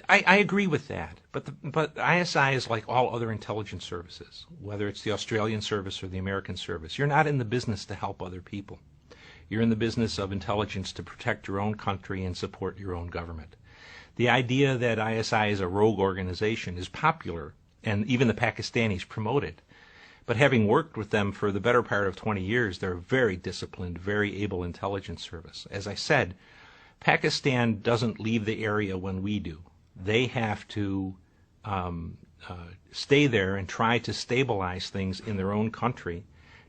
I agree with that, but ISI is like all other intelligence services, whether it's the Australian service or the American service. You're not in the business to help other people. You're in the business of intelligence to protect your own country and support your own government. The idea that ISI is a rogue organization is popular, and even the Pakistanis promote it. But having worked with them for the better part of 20 years, they're a very disciplined, very able intelligence service. As I said, Pakistan doesn't leave the area when we do. They have to stay there and try to stabilize things in their own country.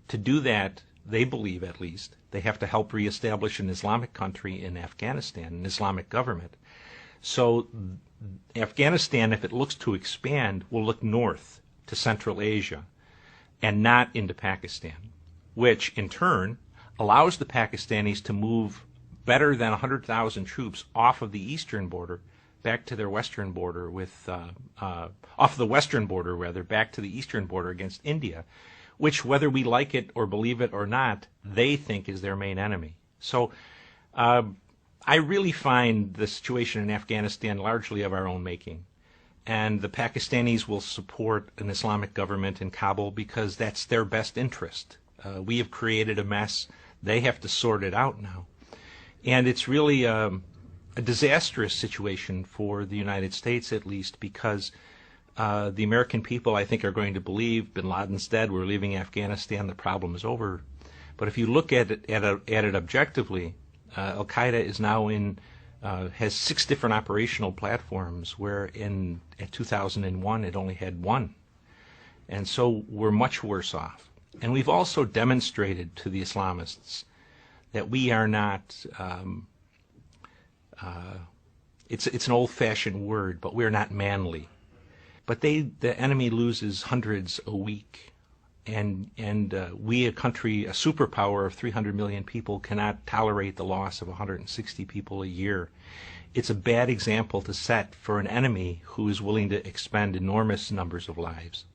To do that, they believe at least, they have to help reestablish an Islamic country in Afghanistan, an Islamic government. So Afghanistan, if it looks to expand, will look north to Central Asia and not into Pakistan, which in turn allows the Pakistanis to move better than 100,000 troops off of the eastern border back to their western border off the western border rather, back to the eastern border against India, which, whether we like it or believe it or not, they think is their main enemy. So I really find the situation in Afghanistan largely of our own making. And the Pakistanis will support an Islamic government in Kabul because that's their best interest. We have created a mess. They have to sort it out now. And it's really a disastrous situation for the United States, at least, because the American people, I think, are going to believe bin Laden's dead, we're leaving Afghanistan, the problem is over. But if you look at it objectively, Al-Qaeda is now has 6 different operational platforms, where at 2001 it only had 1. And so we're much worse off. And we've also demonstrated to the Islamists that we are not, it's an old-fashioned word, but we're not manly. But the enemy loses hundreds a week. And we, a country, a superpower of 300 million people, cannot tolerate the loss of 160 people a year. It's a bad example to set for an enemy who is willing to expend enormous numbers of lives.